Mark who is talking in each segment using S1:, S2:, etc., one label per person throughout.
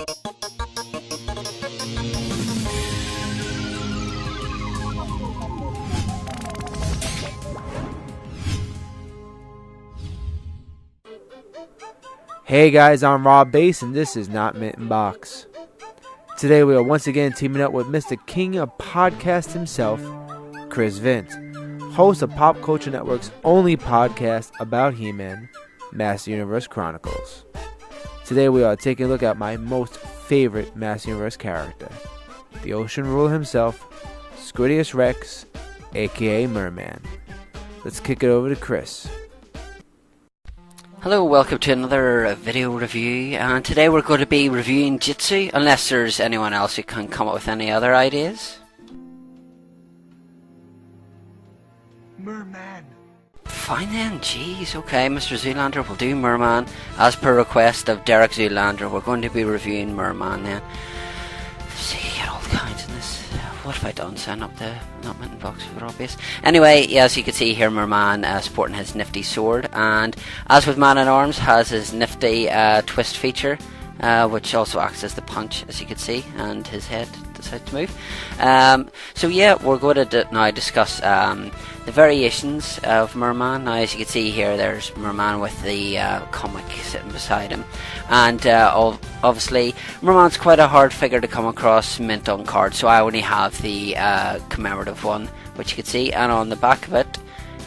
S1: Hey guys, I'm Rob Bass and this is Not Mint in Box. Today we are once again teaming up with Mr. King of Podcast himself, Chris Vint, host of Pop Culture Network's only podcast about He-Man, Master Universe Chronicles. Today we are taking a look at my most favorite Master Universe character, the Ocean Ruler himself, Squiddius Rex, aka Mer-Man. Let's kick it over to Chris.
S2: Hello, welcome to another video review, and today we're going to be reviewing Jitsu, unless there's anyone else who can come up with any other ideas.
S3: Mer-Man.
S2: Fine then, jeez, okay, Mr. Zoolander will do Mer-Man. As per request of Derek Zoolander, we're going to be reviewing Mer-Man then. Let's see, get all kinds in this. What have I done? Sign up the Not Mint in Box for obvious. Anyway, yeah, as you can see here, Mer-Man sporting his nifty sword, and as with Man at Arms, has his nifty twist feature, which also acts as the punch, as you can see, and his head decides to move. So yeah, we're going to now discuss the variations of Mer-Man. Now, as you can see here, there's Mer-Man with the comic sitting beside him, and obviously Mer-Man's quite a hard figure to come across mint on cards, so I only have the commemorative one, which you can see, and on the back of it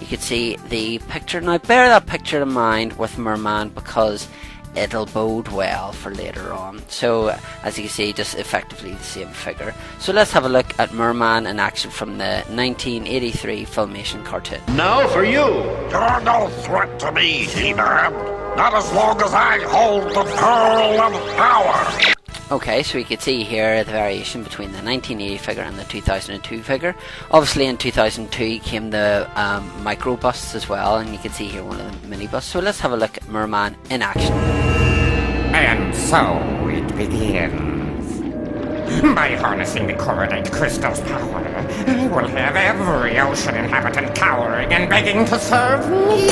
S2: you can see the picture. Now bear that picture in mind with Mer-Man, because it'll bode well for later on. So as you can see, just effectively the same figure. So let's have a look at Mer-Man in action from the 1983 Filmation cartoon.
S4: Now for you!
S5: You're no threat to me, he-man. Not as long as I hold the Pearl of Power.
S2: Okay, so we can see here the variation between the 1980 figure and the 2002 figure. Obviously in 2002 came the micro busts as well, and you can see here one of the mini busts. So let's have a look at Mer-Man in action.
S6: And so it begins. By harnessing the Corrodite Crystal's power, I will have every ocean inhabitant cowering and begging to serve me.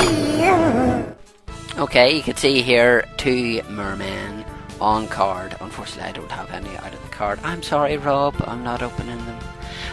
S6: Okay,
S2: you can see here two Mer-Men on card. Unfortunately, I don't have any out of the card. I'm sorry, Rob, I'm not opening them.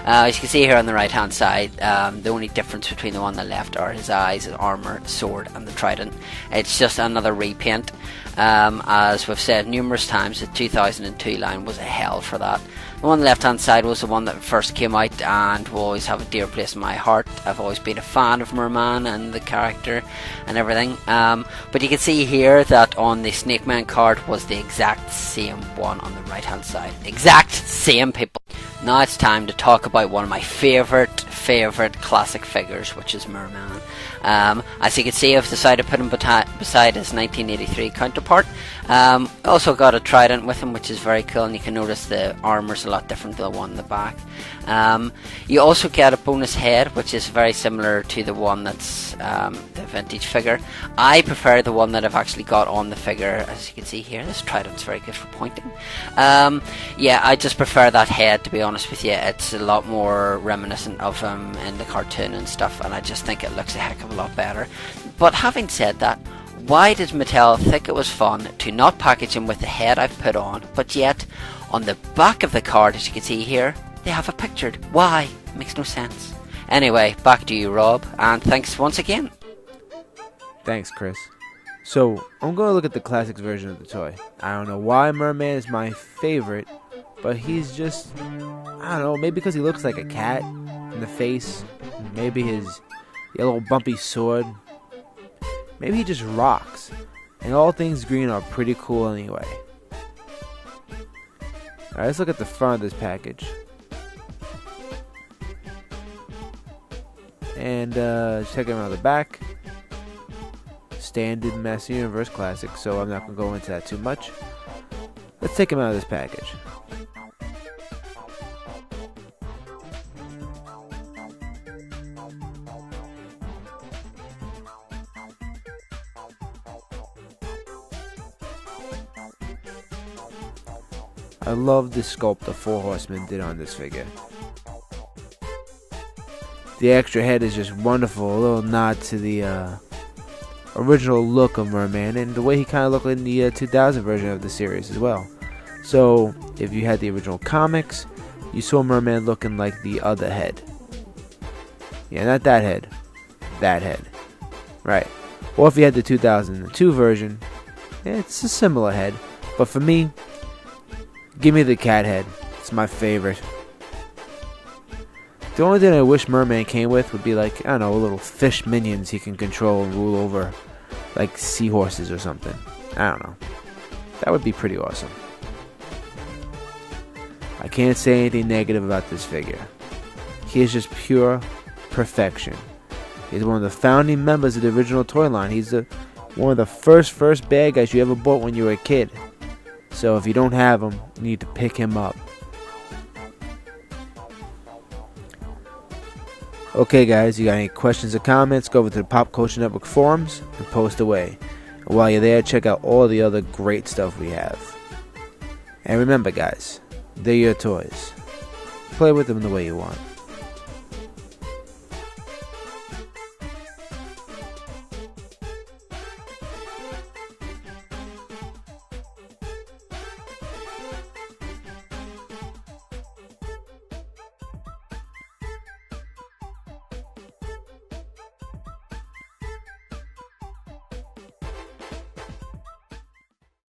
S2: As you can see here on the right hand side, the only difference between the one on the left are his eyes, his armour, sword and the trident. It's just another repaint. As we've said numerous times, the 2002 line was a hell for that. The one on the left hand side was the one that first came out and will always have a dear place in my heart. I've always been a fan of Mer-Man and the character and everything. But you can see here that on the Snake Man card was the exact same one on the right hand side. Exact same, people. Now it's time to talk about one of my favourite classic figures, which is Mer-Man. As you can see, I've decided to put him beside his 1983 counterpart. Also got a trident with him, which is very cool, and you can notice the armour's a lot different than the one in the back. You also get a bonus head, which is very similar to the one that's the vintage figure. I prefer the one that I've actually got on the figure. As you can see here, this trident's very good for pointing. Yeah, I just prefer that head, to be honest with you. It's a lot more reminiscent of him in the cartoon and stuff, and I just think it looks a heck of a lot better. But having said that, why did Mattel think it was fun to not package him with the head I've put on, but yet on the back of the card, as you can see here, they have it pictured? Why? It makes no sense. Anyway, back to you, Rob, and thanks once again.
S1: Thanks, Chris. So, I'm going to look at the classics version of the toy. I don't know why Mer-Man is my favorite, but he's just, I don't know, maybe because he looks like a cat in the face, maybe his yellow bumpy sword, maybe he just rocks, and all things green are pretty cool anyway. Alright, let's look at the front of this package. And check him out the back. Standard Master Universe classic, so I'm not going to go into that too much. Let's take him out of this package. I love the sculpt the Four Horsemen did on this figure. The extra head is just wonderful, a little nod to the original look of Mer-Man and the way he kind of looked in the 2000 version of the series as well. So, if you had the original comics, you saw Mer-Man looking like the other head. Yeah, not that head. That head. Right. Or if you had the 2002 version, it's a similar head. But for me, give me the cat head. It's my favorite. The only thing I wish Mer-Man came with would be like, I don't know, little fish minions he can control and rule over. Like seahorses or something. I don't know. That would be pretty awesome. I can't say anything negative about this figure. He is just pure perfection. He's one of the founding members of the original toy line. He's one of the first bad guys you ever bought when you were a kid. So if you don't have him, you need to pick him up. Okay guys, you got any questions or comments, go over to the Pop Culture Network forums and post away. And while you're there, check out all the other great stuff we have. And remember guys, they're your toys. Play with them the way you want.